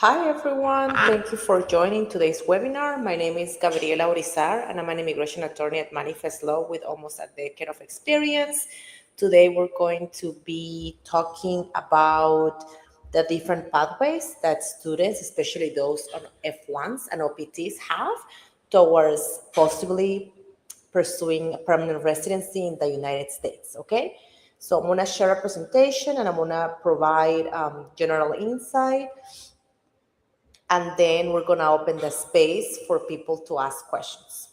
Hi everyone, thank you for joining today's webinar. My name is Gabriela Urizar and I'm an immigration attorney at Manifest Law with almost a decade of experience. Today we're going to be talking about the different pathways that students, especially those on F1s and OPTs, have towards possibly pursuing a permanent residency in the United States, okay? So I'm gonna share a presentation and I'm gonna provide general insight, and then we're going to open the space for people to ask questions.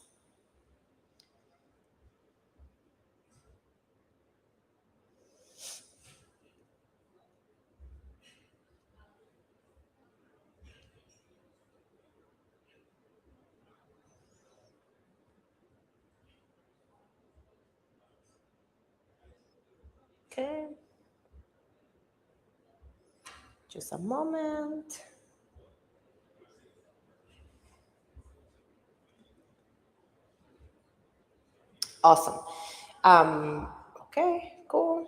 Okay. Just a moment. Awesome. Okay, cool.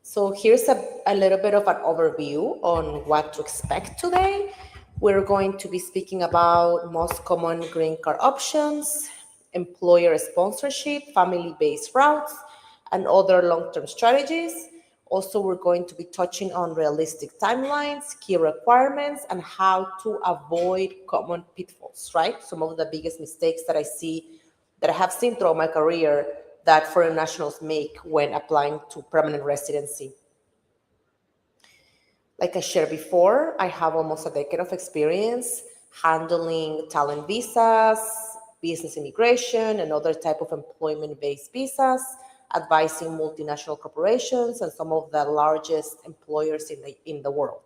So here's a little bit of an overview on what to expect today. We're going to be speaking about most common green card options, employer sponsorship, family-based routes, and other long-term strategies. Also, we're going to be touching on realistic timelines, key requirements, and how to avoid common pitfalls, right? Some of the biggest mistakes that I have seen throughout my career that foreign nationals make when applying to permanent residency. Like I shared before, I have almost a decade of experience handling talent visas, business immigration, and other type of employment-based visas, advising multinational corporations and some of the largest employers in the world.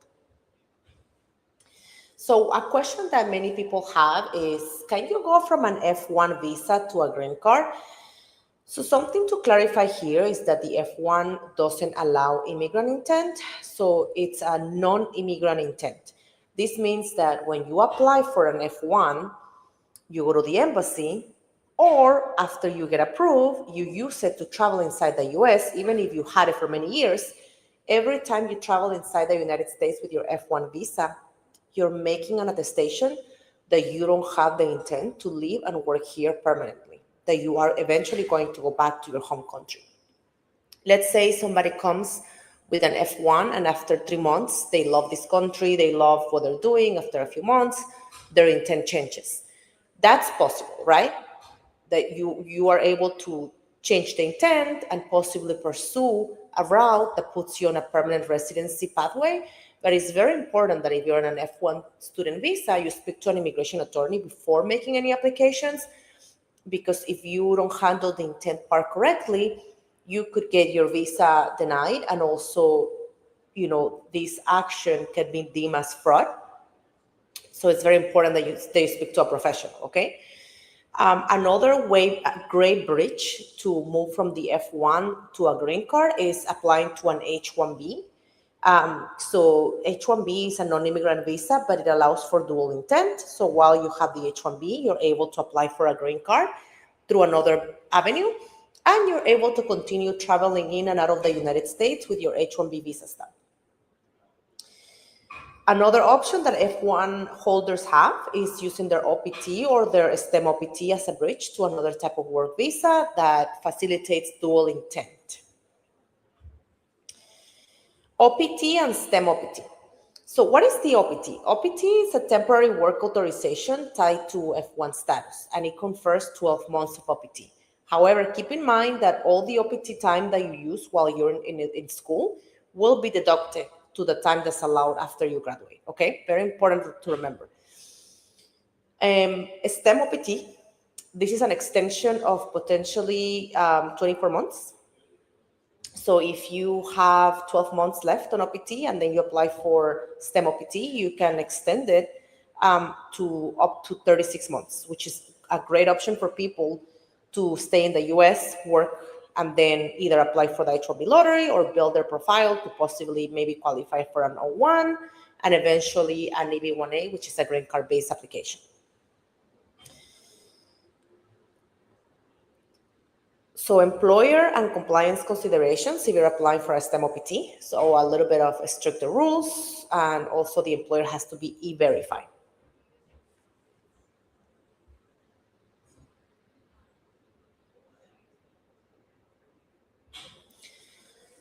So a question that many people have is, can you go from an F1 visa to a green card? So something to clarify here is that the F1 doesn't allow immigrant intent, so it's a non-immigrant intent. This means that when you apply for an F1, you go to the embassy, or after you get approved, you use it to travel inside the US, even if you had it for many years. Every time you travel inside the United States with your F1 visa, you're making an attestation that you don't have the intent to live and work here permanently, that you are eventually going to go back to your home country. Let's say somebody comes with an F1 and after 3 months, they love this country, they love what they're doing. After a few months, their intent changes. That's possible, right? That you are able to change the intent and possibly pursue a route that puts you on a permanent residency pathway. But it's very important that if you're on an F1 student visa, you speak to an immigration attorney before making any applications, because if you don't handle the intent part correctly, you could get your visa denied, and also, this action can be deemed as fraud. So it's very important that you speak to a professional, okay? Another way, a great bridge to move from the F1 to a green card is applying to an H-1B. So H-1B is a non-immigrant visa, but it allows for dual intent. So while you have the H-1B, you're able to apply for a green card through another avenue, and you're able to continue traveling in and out of the United States with your H-1B visa stamp. Another option that F1 holders have is using their OPT or their STEM OPT as a bridge to another type of work visa that facilitates dual intent. OPT and STEM OPT. So what is the OPT? OPT is a temporary work authorization tied to F1 status, and it confers 12 months of OPT. However, keep in mind that all the OPT time that you use while you're in school will be deducted to the time that's allowed after you graduate, okay? Very important to remember. STEM OPT, this is an extension of potentially 24 months. So if you have 12 months left on OPT and then you apply for STEM OPT, you can extend it to up to 36 months, which is a great option for people to stay in the US, work, and then either apply for the H-1B lottery or build their profile to possibly maybe qualify for an O1 and eventually an EB-1A, which is a green card-based application. So employer and compliance considerations if you're applying for a STEM OPT. So a little bit of stricter rules, and also the employer has to be e-verified.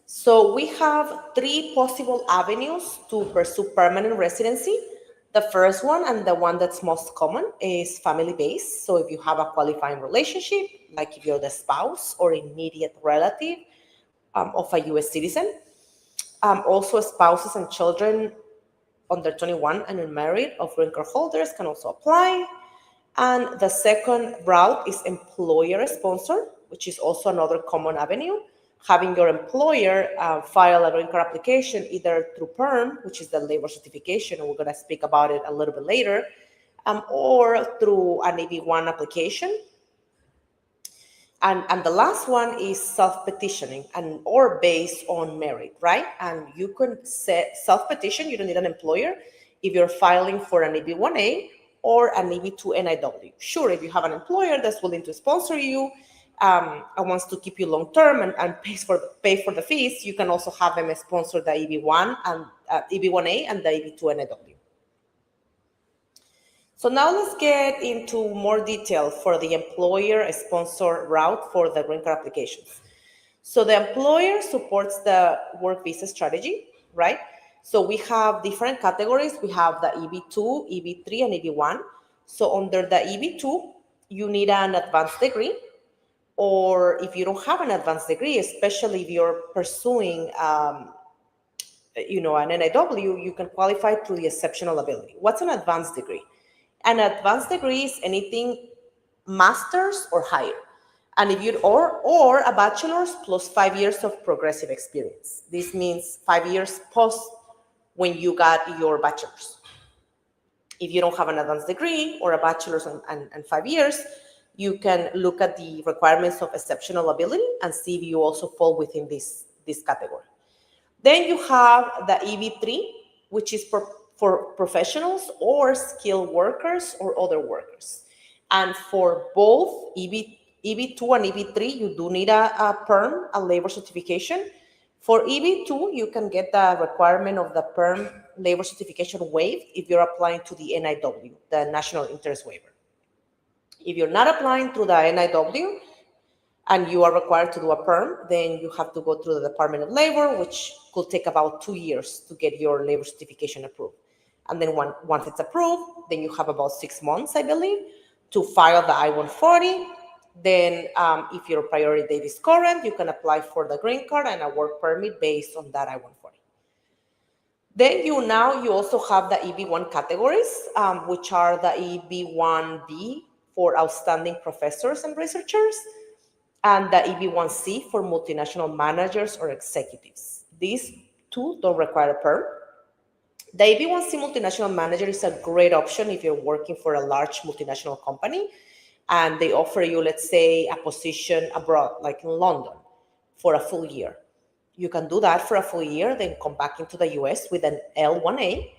So we have three possible avenues to pursue permanent residency. The first one, and the one that's most common, is family-based. So if you have a qualifying relationship, like if you're the spouse or immediate relative of a US citizen. Also, spouses and children under 21 and unmarried of green card holders can also apply. And the second route is employer sponsor, which is also another common avenue. Having your employer file a green card application either through PERM, which is the labor certification, and we're going to speak about it a little bit later, or through an EB1 application. And the last one is self-petitioning and or based on merit, right? And you can set self-petition, you don't need an employer if you're filing for an EB1A or an EB2 NIW. Sure, if you have an employer that's willing to sponsor you and wants to keep you long-term and pay for the fees, you can also have them sponsor the EB1 and EB1A and the EB2 NIW. So now let's get into more detail for the employer sponsor route for the green card applications. So the employer supports the work visa strategy, right? So we have different categories. We have the EB2, EB3, and EB1. So under the EB2, you need an advanced degree, or if you don't have an advanced degree, especially if you're pursuing an NIW, you can qualify through the exceptional ability. What's an advanced degree? An advanced degree is anything master's or higher. And if you or a bachelor's plus 5 years of progressive experience. This means 5 years post when you got your bachelor's. If you don't have an advanced degree or a bachelor's and 5 years, you can look at the requirements of exceptional ability and see if you also fall within this category. Then you have the EB3, which is for professionals or skilled workers or other workers. And for both EB2 and EB3, you do need a PERM, a labor certification. For EB2, you can get the requirement of the PERM labor certification waived if you're applying to the NIW, the National Interest Waiver. If you're not applying through the NIW and you are required to do a PERM, then you have to go through the Department of Labor, which could take about 2 years to get your labor certification approved. And then once it's approved, then you have about 6 months, I believe, to file the I-140. Then if your priority date is current, you can apply for the green card and a work permit based on that I-140. Then you also have the EB1 categories, which are the EB1B for outstanding professors and researchers, and the EB1C for multinational managers or executives. These two don't require a PERM. The EB1C multinational manager is a great option if you're working for a large multinational company and they offer you, let's say, a position abroad, like in London, for a full year. You can do that for a full year, then come back into the US with an L1A,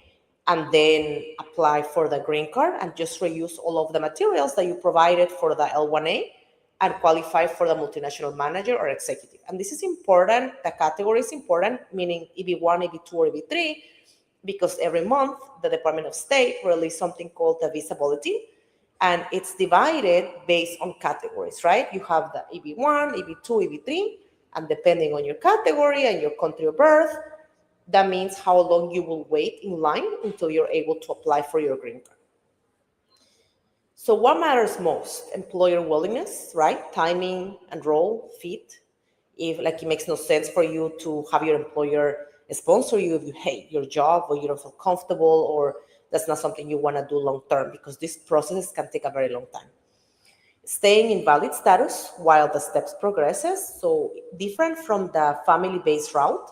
and then apply for the green card and just reuse all of the materials that you provided for the L1A and qualify for the multinational manager or executive. And this is important, the category is important, meaning EB1, EB2, or EB3, because every month the Department of State releases something called the visa bulletin, and it's divided based on categories, right? You have the EB1, EB2, EB3, and depending on your category and your country of birth, that means how long you will wait in line until you're able to apply for your green card. So what matters most? Employer willingness, right? Timing and role fit. If it makes no sense for you to have your employer sponsor you if you hate your job or you don't feel comfortable or that's not something you want to do long term, because this process can take a very long time. Staying in valid status while the steps progresses. So different from the family-based route,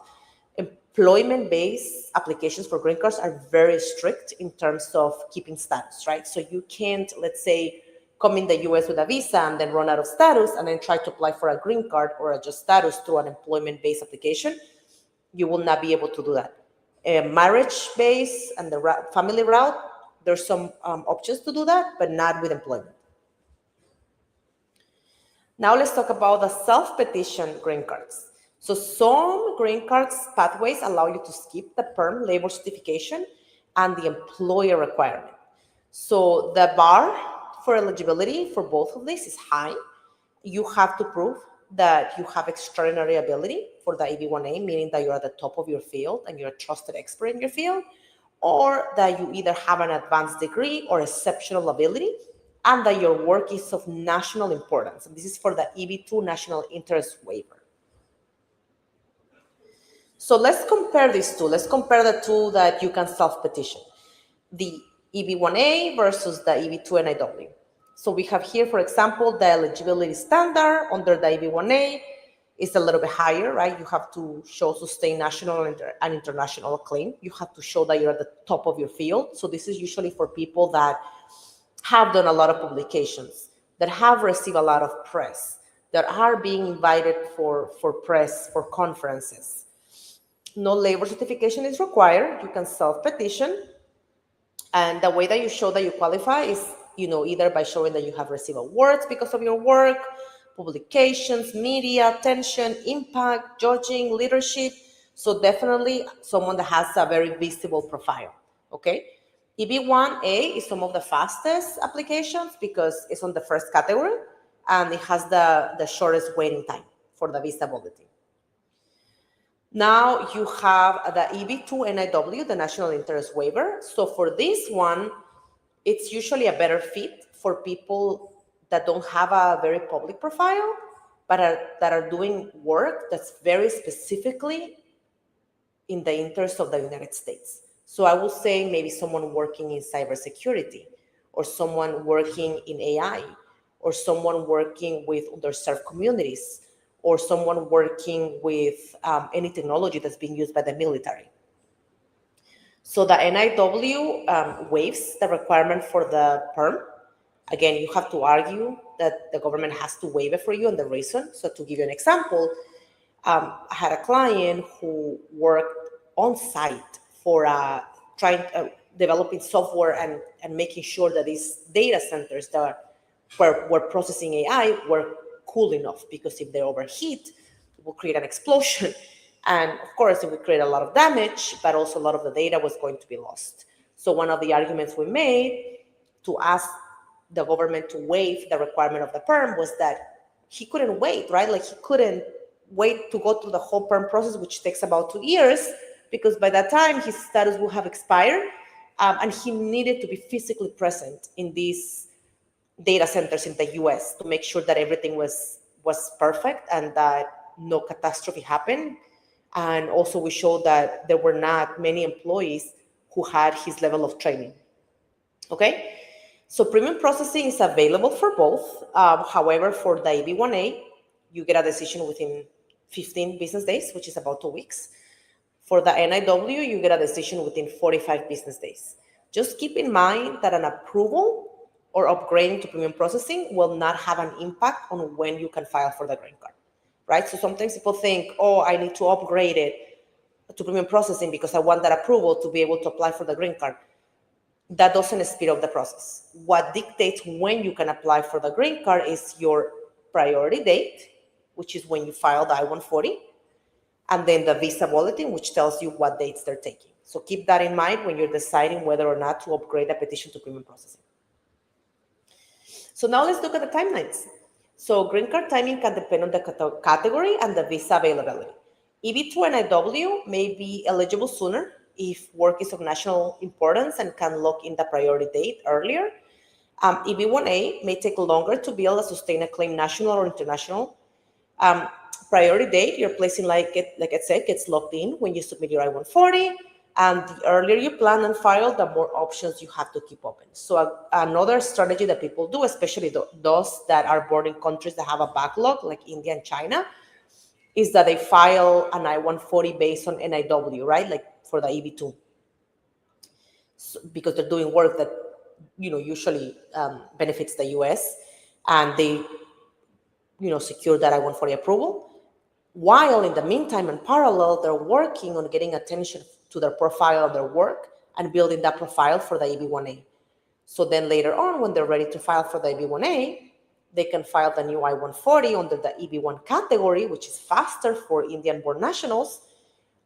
employment-based applications for green cards are very strict in terms of keeping status, right? So you can't, let's say, come in the US with a visa and then run out of status and then try to apply for a green card or adjust status through an employment-based application. You will not be able to do that. Marriage-based and the family route, there's some options to do that, but not with employment. Now let's talk about the self-petition green cards. So some green cards pathways allow you to skip the perm labor certification and the employer requirement. So the bar for eligibility for both of these is high. You have to prove that you have extraordinary ability for the EB1A, meaning that you're at the top of your field and you're a trusted expert in your field, or that you either have an advanced degree or exceptional ability, and that your work is of national importance. And this is for the EB2 national interest waiver. So let's compare these two. Let's compare the two that you can self-petition. The EB1A versus the EB2 NIW. So we have here, for example, the eligibility standard under the EB1A is a little bit higher, right? You have to show sustained national and international acclaim. You have to show that you're at the top of your field. So this is usually for people that have done a lot of publications, that have received a lot of press, that are being invited for press, for conferences. No labor certification is required. You can self-petition. And the way that you show that you qualify is, either by showing that you have received awards because of your work, publications, media, attention, impact, judging, leadership. So definitely someone that has a very visible profile, okay? EB1A is some of the fastest applications because it's on the first category and it has the shortest waiting time for the visibility. Now you have the EB2 NIW, the National Interest Waiver. So for this one, it's usually a better fit for people that don't have a very public profile, but that are doing work that's very specifically in the interest of the United States. So I would say maybe someone working in cybersecurity, or someone working in AI, or someone working with underserved communities, or someone working with any technology that's being used by the military. So the NIW waives the requirement for the perm. Again, you have to argue that the government has to waive it for you and the reason. So to give you an example, I had a client who worked on site for developing software and making sure that these data centers that were processing AI were cool enough, because if they overheat, it will create an explosion. And of course, it would create a lot of damage, but also a lot of the data was going to be lost. So one of the arguments we made to ask the government to waive the requirement of the perm was that he couldn't wait, right? Like he couldn't wait to go through the whole perm process, which takes about 2 years, because by that time his status will have expired, and he needed to be physically present in these data centers in the US to make sure that everything was perfect and that no catastrophe happened. And also we showed that there were not many employees who had his level of training. Okay, so premium processing is available for both. However, for the EB1A, you get a decision within 15 business days, which is about 2 weeks. For the NIW, you get a decision within 45 business days. Just keep in mind that an approval or upgrading to premium processing will not have an impact on when you can file for the green card, right? So sometimes people think, oh, I need to upgrade it to premium processing because I want that approval to be able to apply for the green card. That doesn't speed up the process. What dictates when you can apply for the green card is your priority date, which is when you file the I-140, and then the visa bulletin, which tells you what dates they're taking. So keep that in mind when you're deciding whether or not to upgrade a petition to premium processing. So now let's look at the timelines. So green card timing can depend on the category and the visa availability. EB2 NIW may be eligible sooner if work is of national importance and can lock in the priority date earlier. EB1A may take longer to build a sustained claim, national or international. Priority date, you're placing, like I said, gets locked in when you submit your I-140. And the earlier you plan and file, the more options you have to keep open. So another strategy that people do, especially those that are born in countries that have a backlog, like India and China, is that they file an I-140 based on NIW, right? Like for the EB2. So, because they're doing work that, usually benefits the US, and they, secure that I-140 approval. While in the meantime, in parallel, they're working on getting attention to their profile of their work and building that profile for the EB1A. So then later on, when they're ready to file for the EB1A, they can file the new I-140 under the EB1 category, which is faster for Indian-born nationals,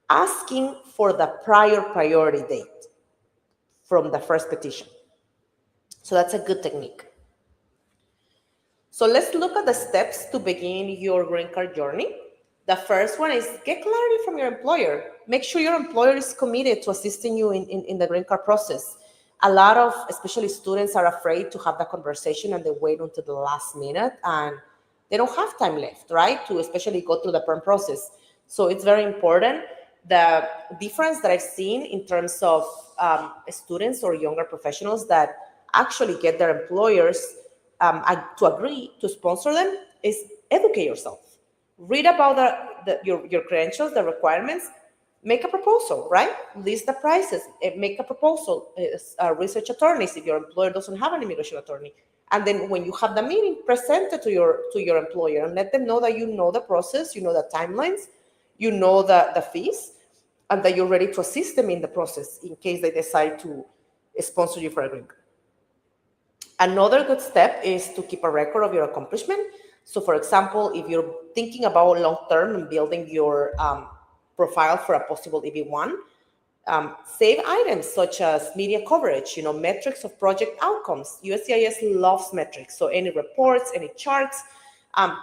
asking for the prior priority date from the first petition. So that's a good technique. So let's look at the steps to begin your green card journey. The first one is get clarity from your employer. Make sure your employer is committed to assisting you in the green card process. A lot of, especially students, are afraid to have that conversation and they wait until the last minute and they don't have time left, right? To especially go through the perm process. So it's very important. The difference that I've seen in terms of students or younger professionals that actually get their employers to agree to sponsor them is educate yourself. Read about your credentials, the requirements, make a proposal, right? List the prices, make a proposal, research attorneys if your employer doesn't have an immigration attorney. And then when you have the meeting, present it to your employer and let them know that you know the process, you know the timelines, you know the fees, and that you're ready to assist them in the process in case they decide to sponsor you for a green card. Another good step is to keep a record of your accomplishment. So for example, if you're thinking about long-term and building your profile for a possible EB1, save items such as media coverage, metrics of project outcomes. USCIS loves metrics. So any reports, any charts,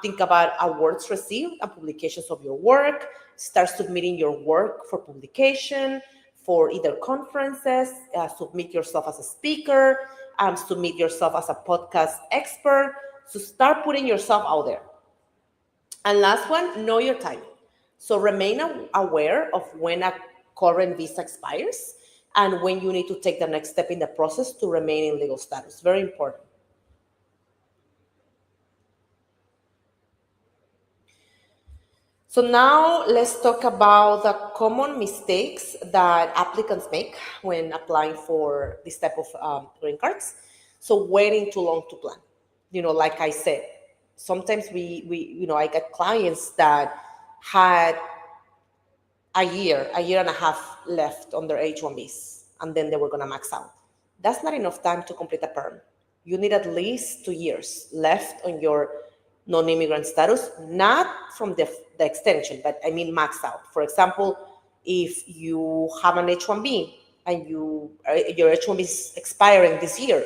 think about awards received and publications of your work. Start submitting your work for publication, for either conferences, submit yourself as a speaker, submit yourself as a podcast expert. So start putting yourself out there. And last one, know your timing. So remain aware of when a current visa expires and when you need to take the next step in the process to remain in legal status. Very important. So now let's talk about the common mistakes that applicants make when applying for this type of green cards. So waiting too long to plan. Like I said, sometimes I get clients that had a year and a half left on their H-1Bs, and then they were going to max out. That's not enough time to complete a perm. You need at least 2 years left on your non-immigrant status, not from the extension, but I mean max out. For example, if you have an H-1B and your H-1B is expiring this year,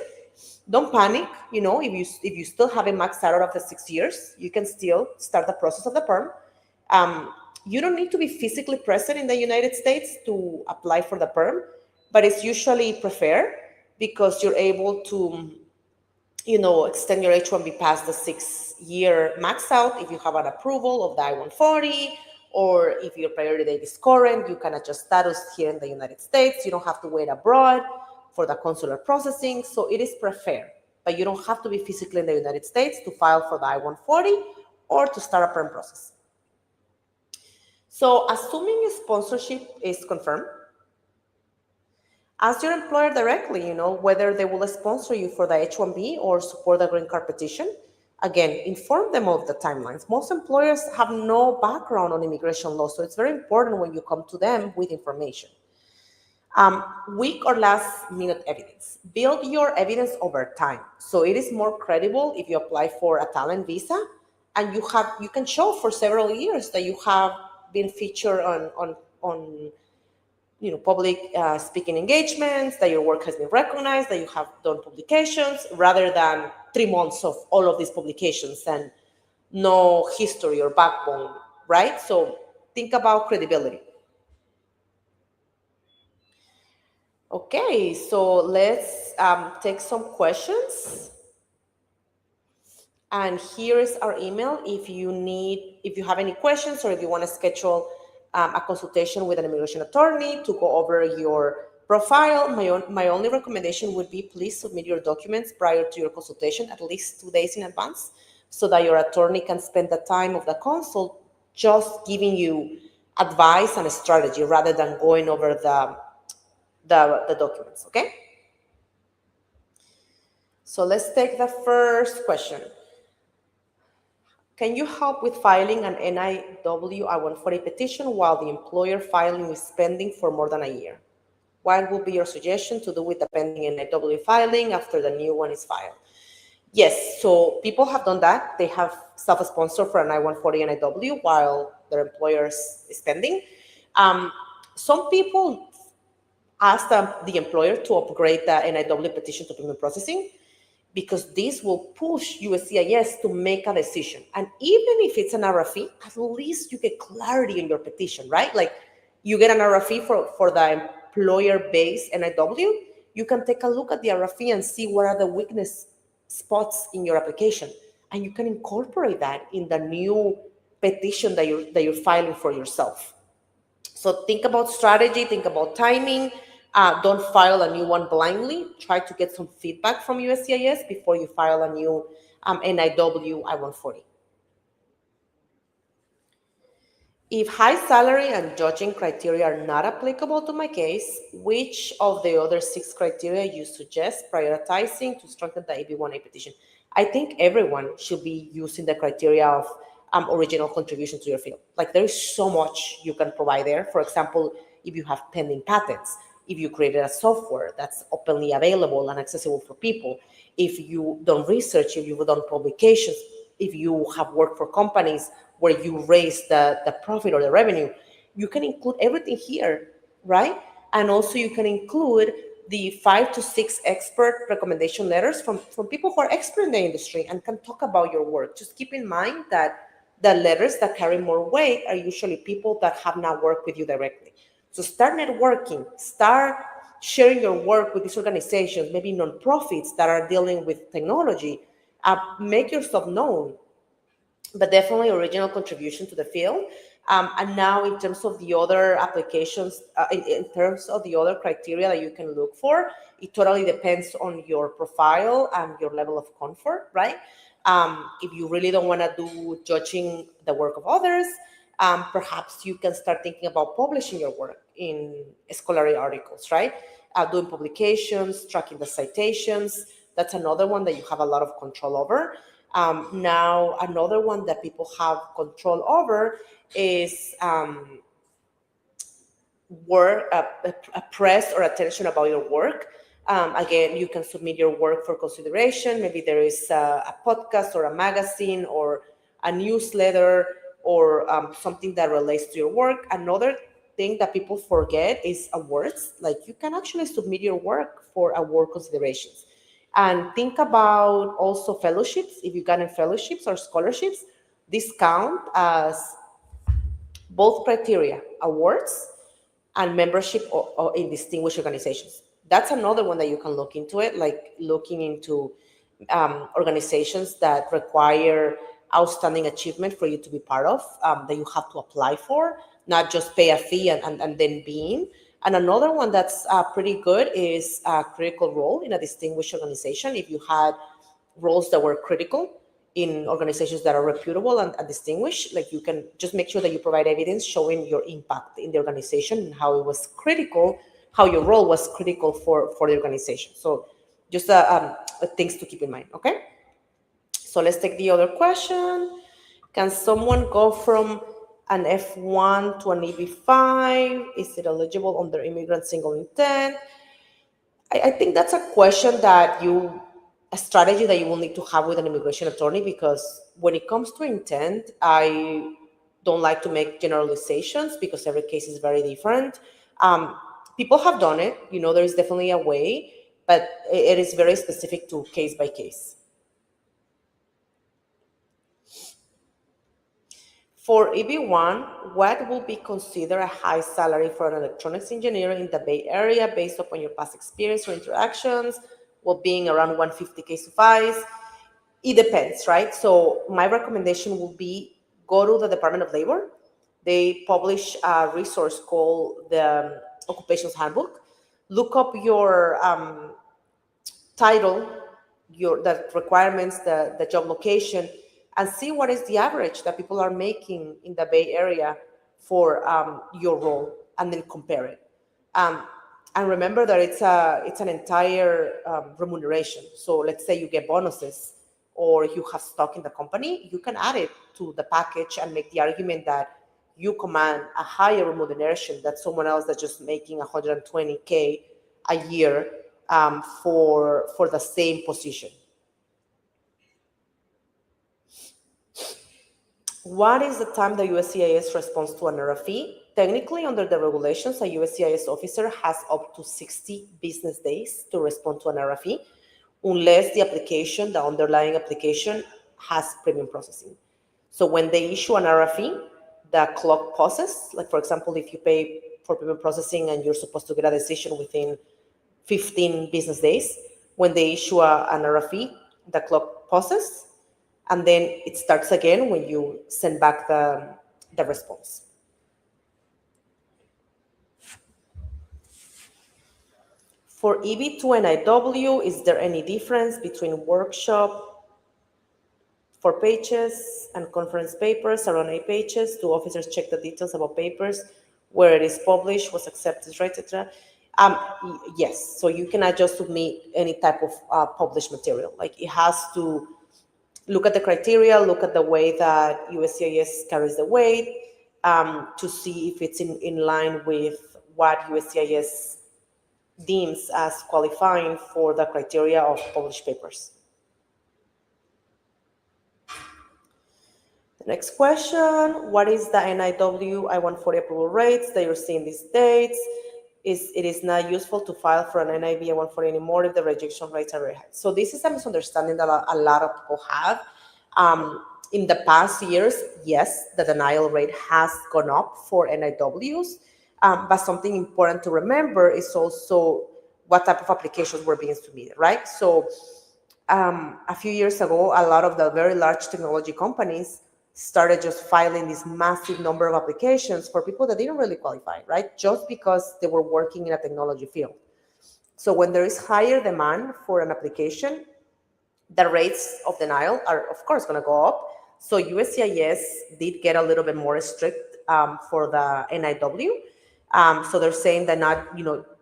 don't panic. If you still haven't maxed out of the 6 years, you can still start the process of the perm. You don't need to be physically present in the United States to apply for the perm, but it's usually preferred because you're able to, extend your H-1B past the 6-year max out if you have an approval of the I-140, or if your priority date is current, you can adjust status here in the United States. You don't have to wait abroad for the consular processing. So it is preferred, but you don't have to be physically in the United States to file for the I-140 or to start a perm process. So assuming a sponsorship is confirmed, ask your employer directly, whether they will sponsor you for the H-1B or support the green card petition. Again, inform them of the timelines. Most employers have no background on immigration law, so it's very important when you come to them with information. Weak or last minute evidence. Build your evidence over time. So it is more credible if you apply for a talent visa and you can show for several years that you have been featured on public speaking engagements, that your work has been recognized, that you have done publications, rather than 3 months of all of these publications and no history or backbone, right? So think about credibility. Okay, so let's take some questions. And here is our email if you have any questions or if you want to schedule a consultation with an immigration attorney to go over your profile. My only recommendation would be please submit your documents prior to your consultation at least 2 days in advance so that your attorney can spend the time of the consult just giving you advice and a strategy rather than going over the documents, okay? So let's take the first question. Can you help with filing an NIW I-140 petition while the employer filing is pending for more than a year? What would be your suggestion to do with the pending NIW filing after the new one is filed? Yes, so people have done that. They have self-sponsored for an I-140 and IW while their employer's spending. Um, some people ask the employer to upgrade the NIW petition to payment processing because this will push USCIS to make a decision. And even if it's an RFE, at least you get clarity in your petition, right? Like you get an RFE for the employer-based NIW, you can take a look at the RFE and see what are the weakness spots in your application. And you can incorporate that in the new petition that you're filing for yourself. So think about strategy, think about timing. Don't file a new one blindly. Try to get some feedback from USCIS before you file a new NIW I-140. If high salary and judging criteria are not applicable to my case, which of the other six criteria you suggest prioritizing to strengthen the AB1A petition? I think everyone should be using the criteria of original contribution to your field. Like there is so much you can provide there. For example, if you have pending patents, if you created a software that's openly available and accessible for people, if you done research, if you've done publications, if you have worked for companies where you raise the profit or the revenue, you can include everything here, right? And also you can include the 5 to 6 expert recommendation letters from people who are expert in the industry and can talk about your work. Just keep in mind that the letters that carry more weight are usually people that have not worked with you directly. So start networking, start sharing your work with these organizations, maybe nonprofits that are dealing with technology. Make yourself known, but definitely original contribution to the field. And now, in terms of the other applications, in terms of the other criteria that you can look for, it totally depends on your profile and your level of comfort, right? If you really don't want to do judging the work of others, perhaps you can start thinking about publishing your work in scholarly articles, right? Doing publications, tracking the citations. That's another one that you have a lot of control over. Now, another one that people have control over is work, a press or attention about your work. Again, you can submit your work for consideration. Maybe there is a podcast or a magazine or a newsletter or something that relates to your work. Another thing that people forget is awards. Like you can actually submit your work for award considerations. And think about also fellowships. If you got in fellowships or scholarships, this count as both criteria, awards and membership in distinguished organizations. That's another one that you can look into it, like looking into organizations that require outstanding achievement for you to be part of, that you have to apply for, not just pay a fee and then be in. And another one that's pretty good is a critical role in a distinguished organization. If you had roles that were critical in organizations that are reputable and distinguished, like you can just make sure that you provide evidence showing your impact in the organization and how it was critical, how your role was critical for the organization. So just things to keep in mind, okay? So let's take the other question. Can someone go from an F-1 to an EB-5? Is it eligible under immigrant single intent? I think that's a question that a strategy that you will need to have with an immigration attorney, because when it comes to intent, I don't like to make generalizations because every case is very different. People have done it, there is definitely a way, but it is very specific to case by case. For EB1, what will be considered a high salary for an electronics engineer in the Bay Area based upon your past experience or interactions? Will being around 150K suffice? It depends, right? So my recommendation will be go to the Department of Labor. They publish a resource called the Occupations Handbook. Look up your title, the requirements, the job location, and see what is the average that people are making in the Bay Area for your role, and then compare it. Um, and remember that it's an entire remuneration. So let's say you get bonuses or you have stock in the company, you can add it to the package and make the argument that you command a higher remuneration than someone else that's just making 120K a year for the same position. What is the time the USCIS responds to an RFE? Technically, under the regulations, a USCIS officer has up to 60 business days to respond to an RFE, unless the application, the underlying application, has premium processing. So when they issue an RFE, the clock pauses. Like, for example, if you pay for premium processing and you're supposed to get a decision within 15 business days, when they issue an RFE, the clock pauses, and then it starts again when you send back the response. For EB2 and IW, is there any difference between workshop 4 pages and conference papers around 8 pages? Do officers check the details about papers, where it is published, was accepted, right, etc.? Yes, so you cannot just submit any type of published material. Like, it has to look at the criteria, look at the way that USCIS carries the weight, to see if it's in line with what USCIS deems as qualifying for the criteria of published papers. The next question, what is the NIW I-140 approval rates that you're seeing these dates? It is not useful to file for an NIB I-140 anymore if the rejection rates are very high. So this is a misunderstanding that a lot of people have. In the past years, yes, the denial rate has gone up for NIWs, but something important to remember is also what type of applications were being submitted, right? So a few years ago, a lot of the very large technology companies started just filing this massive number of applications for people that didn't really qualify, right? Just because they were working in a technology field. So when there is higher demand for an application, the rates of denial are, of course, going to go up. So USCIS did get a little bit more strict for the NIW. So they're saying that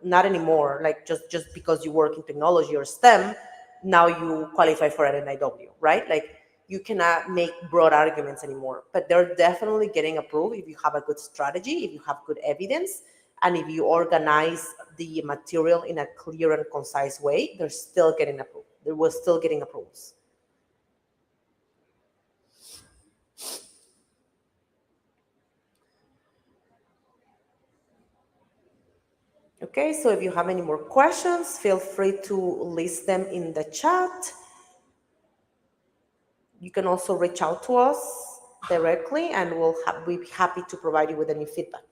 not anymore, like just because you work in technology or STEM, now you qualify for an NIW, right? Like, you cannot make broad arguments anymore, but they're definitely getting approved if you have a good strategy, if you have good evidence, and if you organize the material in a clear and concise way. They're still getting approved. They were still getting approvals. Okay, so if you have any more questions, feel free to list them in the chat. You can also reach out to us directly, and we'll be happy to provide you with any feedback.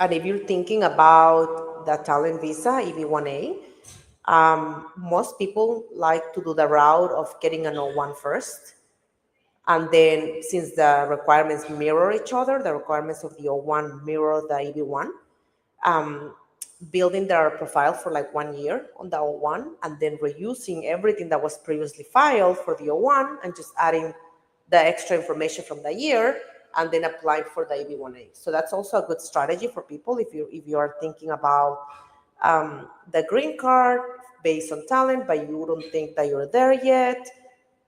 And if you're thinking about the talent visa, EB1A, most people like to do the route of getting an O1 first. And then, since the requirements mirror each other, the requirements of the O1 mirror the EB1, building their profile for like 1 year on the O1, and then reusing everything that was previously filed for the O1 and just adding the extra information from the year, and then applying for the EB1A. So that's also a good strategy for people if you are thinking about the green card based on talent, but you don't think that you're there yet.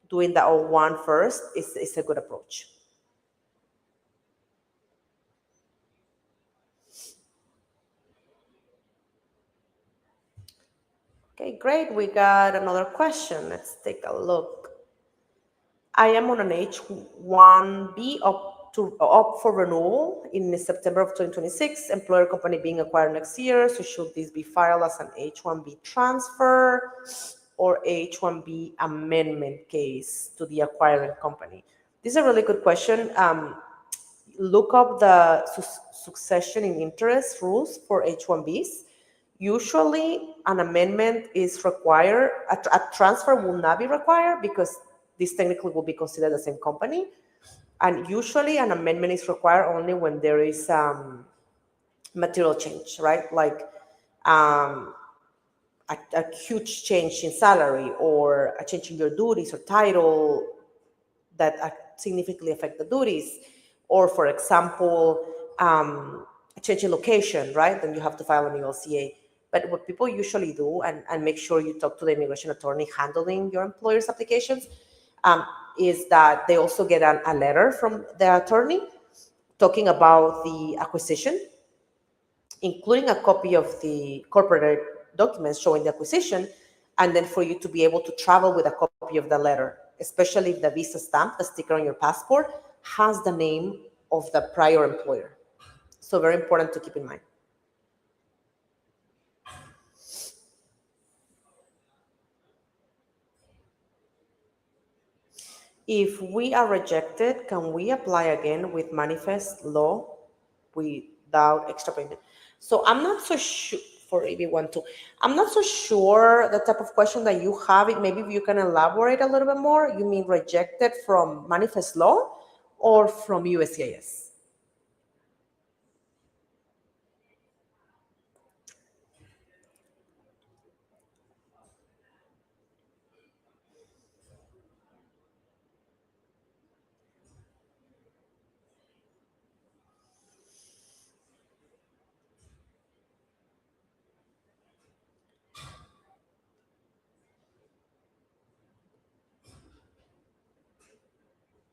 Doing the O1 first is a good approach. Okay, great. We got another question. Let's take a look. I am on an H1B up for renewal in September of 2026. Employer company being acquired next year. So should this be filed as an H1B transfer or H1B amendment case to the acquiring company? This is a really good question. Look up the succession in interest rules for H1Bs. Usually, an amendment is required. A transfer will not be required because this technically will be considered the same company. And usually, an amendment is required only when there is material change, right? Like a huge change in salary or a change in your duties or title that significantly affect the duties. Or, for example, a change in location, right? Then you have to file an ELCA. But what people usually do, and make sure you talk to the immigration attorney handling your employer's applications, is that they also get a letter from the attorney talking about the acquisition, including a copy of the corporate documents showing the acquisition, and then for you to be able to travel with a copy of the letter, especially if the visa stamp, the sticker on your passport, has the name of the prior employer. So very important to keep in mind. If we are rejected, can we apply again with manifest law without extra payment? So I'm not so sure for EB1 too. I'm not so sure the type of question that you have. Maybe you can elaborate a little bit more. You mean rejected from manifest law or from USCIS?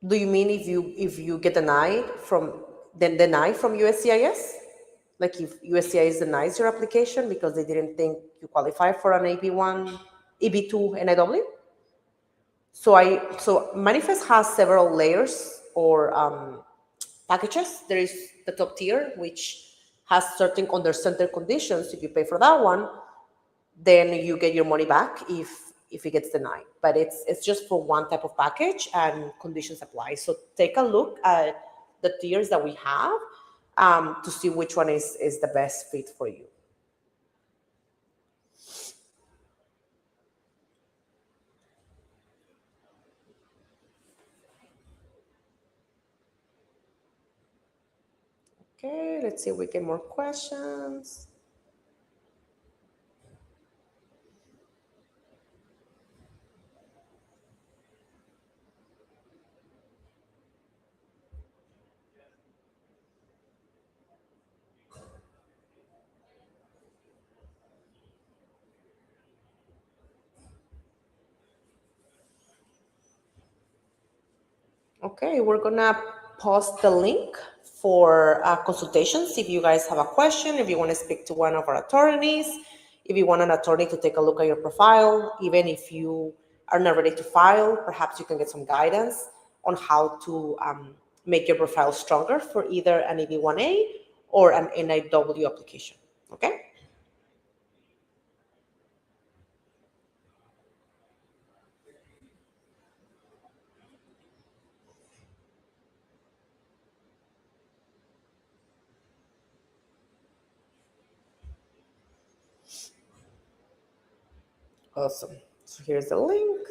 Do you mean if you get denied from USCIS? Like if USCIS denies your application because they didn't think you qualify for an AB1, EB2 NIW? So Manifest has several layers or packages. There is the top tier, which has certain conditions. If you pay for that one, then you get your money back if it gets denied. But it's just for one type of package and conditions apply. So take a look at the tiers that we have to see which one is the best fit for you. Okay, let's see if we get more questions. Okay, we're gonna post the link for consultations. If you guys have a question, if you want to speak to one of our attorneys, if you want an attorney to take a look at your profile, even if you are not ready to file, perhaps you can get some guidance on how to make your profile stronger for either an EB1A or an NIW application. Okay? Awesome. So here's the link.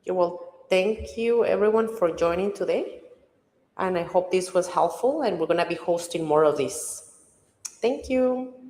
Yeah, well, thank you everyone for joining today. And I hope this was helpful, and we're going to be hosting more of this. Thank you.